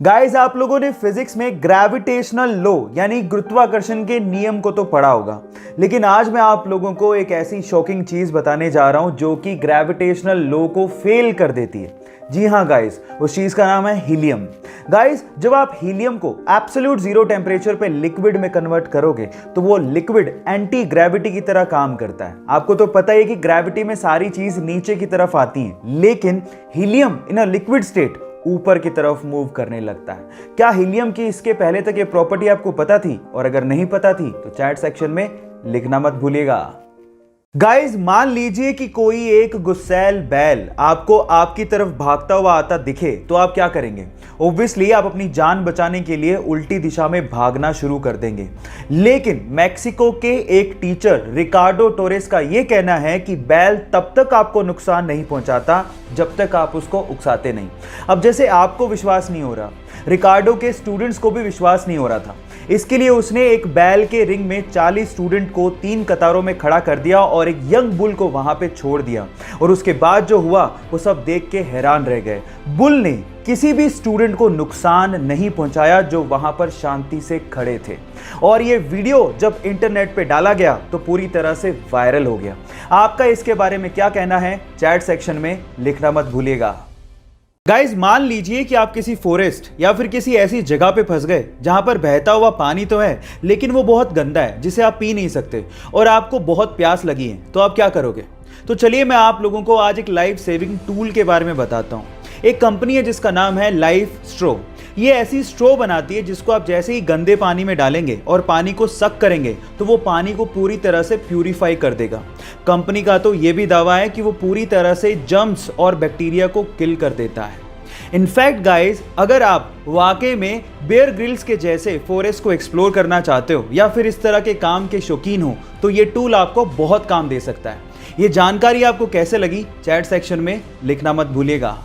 Guys, आप लोगों ने फिजिक्स में ग्रेविटेशनल लॉ यानी गुरुत्वाकर्षण के नियम को तो पढ़ा होगा, लेकिन आज मैं आप लोगों को एक ऐसी शॉकिंग चीज बताने जा रहा हूं जो कि ग्रेविटेशनल लॉ को फेल कर देती है। जी हाँ गाइस, उस चीज का नाम है हीलियम। गाइस, जब आप हीलियम को एब्सोल्यूट जीरो टेम्परेचर पे लिक्विड में कन्वर्ट करोगे तो वो लिक्विड एंटी ग्रेविटी की तरह काम करता है। आपको तो पता है कि ग्रेविटी में सारी चीज नीचे की तरफ आती है, लेकिन helium in a liquid state ऊपर की तरफ मूव करने लगता है। क्या हीलियम की इसके पहले तक ये प्रॉपर्टी आपको पता थी? और अगर नहीं पता थी तो चैट सेक्शन में लिखना मत भूलिएगा। गाइस, मान लीजिए कि कोई एक गुस्सैल बैल आपको आपकी तरफ भागता हुआ आता दिखे, तो आप क्या करेंगे? ऑब्वियसली आप अपनी जान बचाने के लिए उल्टी दिशा में भागना शुरू कर देंगे। लेकिन मैक्सिको के एक टीचर रिकार्डो टोरेस का यह कहना है कि बैल तब तक आपको नुकसान नहीं पहुंचाता जब तक आप उसको उकसाते नहीं। अब जैसे आपको विश्वास नहीं हो रहा, रिकार्डो के स्टूडेंट्स को भी विश्वास नहीं हो रहा था। इसके लिए उसने एक बैल के रिंग में 40 स्टूडेंट को 3 कतारों में खड़ा कर दिया और एक यंग बुल को वहां पे छोड़ दिया। और उसके बाद जो हुआ वो सब देख के हैरान रह गए। बुल ने किसी भी स्टूडेंट को नुकसान नहीं पहुंचाया जो वहां पर शांति से खड़े थे। और ये वीडियो जब इंटरनेट पे डाला गया तो पूरी तरह से वायरल हो गया। आपका इसके बारे में क्या कहना है? चैट सेक्शन में लिखना मत भूलिएगा। गाइस, मान लीजिए कि आप किसी फॉरेस्ट या फिर किसी ऐसी जगह पे फंस गए जहां पर बहता हुआ पानी तो है, लेकिन वो बहुत गंदा है जिसे आप पी नहीं सकते, और आपको बहुत प्यास लगी है, तो आप क्या करोगे? तो चलिए मैं आप लोगों को आज एक लाइफ सेविंग टूल के बारे में बताता हूं। एक कंपनी है जिसका नाम है लाइफ स्ट्रो। ये ऐसी स्ट्रो बनाती है जिसको आप जैसे ही गंदे पानी में डालेंगे और पानी को सक करेंगे तो वो पानी को पूरी तरह से प्यूरिफाई कर देगा। कंपनी का तो ये भी दावा है कि वो पूरी तरह से जर्म्स और बैक्टीरिया को किल कर देता है। इनफैक्ट गाइस, अगर आप वाकई में बेयर ग्रिल्स के जैसे फॉरेस्ट को एक्सप्लोर करना चाहते हो या फिर इस तरह के काम के शौकीन हो तो ये टूल आपको बहुत काम दे सकता है। ये जानकारी आपको कैसे लगी? चैट सेक्शन में लिखना मत भूलिएगा।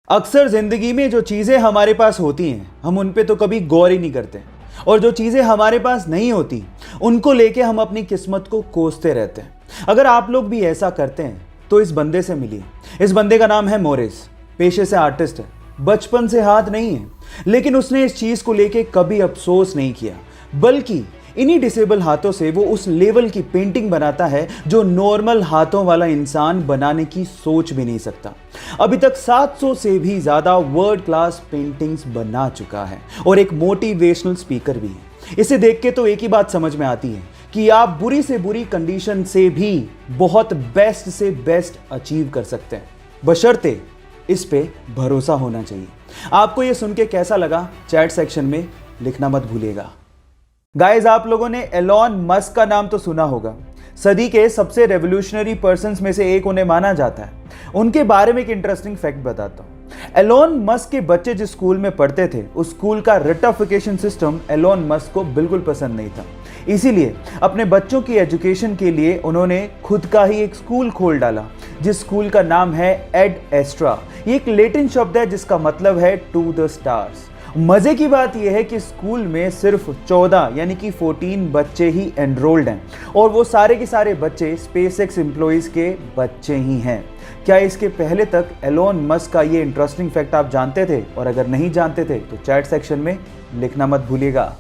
अक्सर जिंदगी में जो चीजें हमारे पास होती हैं हम उन पे तो कभी गौर ही नहीं करते, और जो चीजें हमारे पास नहीं होती उनको लेके हम अपनी किस्मत को कोसते रहते हैं। अगर आप लोग भी ऐसा करते हैं तो इस बंदे से मिलिए। इस बंदे का नाम है मोरिस। पेशे से आर्टिस्ट है, बचपन से हाथ नहीं है, लेकिन उसने इस चीज को लेके कभी अफसोस नहीं किया, बल्कि इन्हीं डिसेबल हाथों से वो उस लेवल की पेंटिंग बनाता है जो नॉर्मल हाथों वाला इंसान बनाने की सोच भी नहीं सकता। अभी तक 700 से भी ज्यादा वर्ल्ड क्लास पेंटिंग्स बना चुका है और एक मोटिवेशनल स्पीकर भी है। इसे देख के तो एक ही बात समझ में आती है कि आप बुरी से बुरी कंडीशन से भी बहुत बेस्ट से बेस्ट अचीव कर सकते हैं, बशर्ते इस पे भरोसा होना चाहिए। आपको ये सुन के कैसा लगा? चैट सेक्शन में लिखना मत भूलिएगा। गाइस, आप लोगों ने एलॉन मस्क का नाम तो सुना होगा। सदी के सबसे रेवोल्यूशनरी पर्सन्स में से एक उन्हें माना जाता है। उनके बारे में एक इंटरेस्टिंग फैक्ट बताता हूं। एलॉन मस्क के बच्चे जिस स्कूल में पढ़ते थे उस स्कूल का रटिफिकेशन सिस्टम एलॉन मस्क को बिल्कुल पसंद नहीं था। इसीलिए अपने बच्चों की एजुकेशन के लिए उन्होंने खुद का ही एक स्कूल खोल डाला, जिस स्कूल का नाम है एड एस्ट्रा। ये एक लैटिन शब्द है जिसका मतलब है टू द स्टार्स। मजे की बात यह है कि स्कूल में सिर्फ 14 यानी कि 14 बच्चे ही एनरोल्ड हैं, और वो सारे के सारे बच्चे स्पेसएक्स एम्प्लॉइज के बच्चे ही हैं। क्या इसके पहले तक एलॉन मस्क का ये इंटरेस्टिंग फैक्ट आप जानते थे? और अगर नहीं जानते थे तो चैट सेक्शन में लिखना मत भूलिएगा।